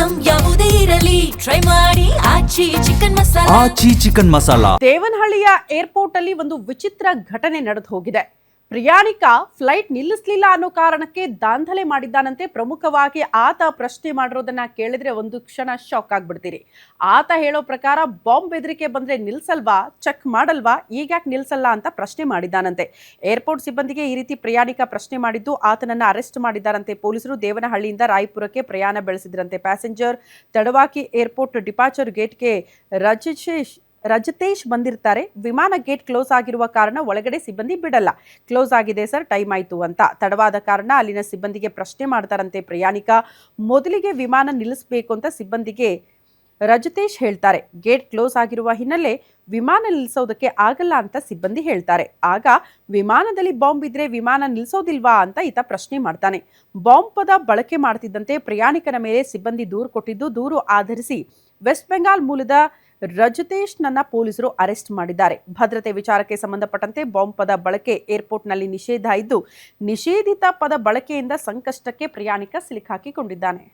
Item ಯಾವುದೇ ಇರಲಿ try ಮಾಡಿ ಆಚಿ ಚಿಕನ್ ಮಸಾಲಾ. ಆಚಿ ಚಿಕನ್ ಮಸಾಲಾ. ದೇವನಹಳ್ಳಿಯ ಏರ್ಪೋರ್ಟ್ ಅಲ್ಲಿ ಒಂದು ವಿಚಿತ್ರ ಘಟನೆ ನಡೆದು ಹೋಗಿದೆ. ಪ್ರಯಾಣಿಕ ಫ್ಲೈಟ್ ನಿಲ್ಲಿಸಲಿಲ್ಲ ಅನ್ನೋ ಕಾರಣಕ್ಕೆ ದಾಂಧಲೆ ಮಾಡಿದ್ದಾನಂತೆ. ಪ್ರಮುಖವಾಗಿ ಆತ ಪ್ರಶ್ನೆ ಮಾಡಿರೋದನ್ನ ಕೇಳಿದ್ರೆ ಒಂದು ಕ್ಷಣ ಶಾಕ್ ಆಗ್ಬಿಡ್ತೀರಿ. ಆತ ಹೇಳೋ ಪ್ರಕಾರ ಬಾಂಬ್ ಬೆದರಿಕೆ ಬಂದ್ರೆ ನಿಲ್ಸಲ್ವಾ, ಚೆಕ್ ಮಾಡಲ್ವಾ, ಈಗ್ಯಾಕೆ ನಿಲ್ಸಲ್ಲ ಅಂತ ಪ್ರಶ್ನೆ ಮಾಡಿದ್ದಾನಂತೆ. ಏರ್ಪೋರ್ಟ್ ಸಿಬ್ಬಂದಿಗೆ ಈ ರೀತಿ ಪ್ರಯಾಣಿಕ ಪ್ರಶ್ನೆ ಮಾಡಿದ್ದು ಆತನನ್ನ ಅರೆಸ್ಟ್ ಮಾಡಿದ್ದಾರಂತೆ ಪೊಲೀಸರು. ದೇವನಹಳ್ಳಿಯಿಂದ ರಾಯಪುರಕ್ಕೆ ಪ್ರಯಾಣ ಬೆಳೆಸಿದ್ರಂತೆ ಪ್ಯಾಸೆಂಜರ್. ತಡವಾಗಿ ಏರ್ಪೋರ್ಟ್ ಡಿಪಾರ್ಚರ್ ಗೇಟ್ಗೆ ರಜತೇಶ್ ಬಂದಿರ್ತಾರೆ. ವಿಮಾನ ಗೇಟ್ ಕ್ಲೋಸ್ ಆಗಿರುವ ಕಾರಣ ಒಳಗಡೆ ಸಿಬ್ಬಂದಿ ಬಿಡಲ್ಲ. ಕ್ಲೋಸ್ ಆಗಿದೆ ಸರ್, ಟೈಮ್ ಆಯ್ತು ಅಂತ. ತಡವಾದ ಕಾರಣ ಅಲ್ಲಿನ ಸಿಬ್ಬಂದಿಗೆ ಪ್ರಶ್ನೆ ಮಾಡ್ತಾರಂತೆ ಪ್ರಯಾಣಿಕ. ಮೊದಲಿಗೆ ವಿಮಾನ ನಿಲ್ಲಿಸಬೇಕು ಅಂತ ಸಿಬ್ಬಂದಿಗೆ ರಜತೇಶ್ ಹೇಳ್ತಾರೆ. ಗೇಟ್ ಕ್ಲೋಸ್ ಆಗಿರುವ ಹಿನ್ನೆಲೆ ವಿಮಾನ ನಿಲ್ಲಿಸೋದಕ್ಕೆ ಆಗಲ್ಲ ಅಂತ ಸಿಬ್ಬಂದಿ ಹೇಳ್ತಾರೆ. ಆಗ ವಿಮಾನದಲ್ಲಿ ಬಾಂಬ್ ಇದ್ರೆ ವಿಮಾನ ನಿಲ್ಲಿಸೋದಿಲ್ವಾ ಅಂತ ಈತ ಪ್ರಶ್ನೆ ಮಾಡ್ತಾನೆ. ಬಾಂಬ್ ಪದ ಬಳಕೆ ಮಾಡ್ತಿದ್ದಂತೆ ಪ್ರಯಾಣಿಕನ ಮೇಲೆ ಸಿಬ್ಬಂದಿ ದೂರು ಕೊಟ್ಟಿದ್ದು, ದೂರು ಆಧರಿಸಿ ವೆಸ್ಟ್ ಬೆಂಗಾಲ್ ಮೂಲದ ರಜತೇಶ್ ನನ್ನ ಪೊಲೀಸರು ಅರೆಸ್ಟ್ ಮಾಡಿದ್ದಾರೆ. ಭದ್ರತೆ ವಿಚಾರಕ್ಕೆ ಸಂಬಂಧಪಟ್ಟಂತೆ ಬಾಂಬ್ ಪದ ಬಳಕೆ ಏರ್ಪೋರ್ಟ್ನಲ್ಲಿ ನಿಷೇಧ ಇದ್ದು, ನಿಷೇಧಿತ ಪದ ಬಳಕೆಯಿಂದ ಸಂಕಷ್ಟಕ್ಕೆ ಪ್ರಯಾಣಿಕ ಸಿಲುಕಾಕಿಕೊಂಡಿದ್ದಾನೆ.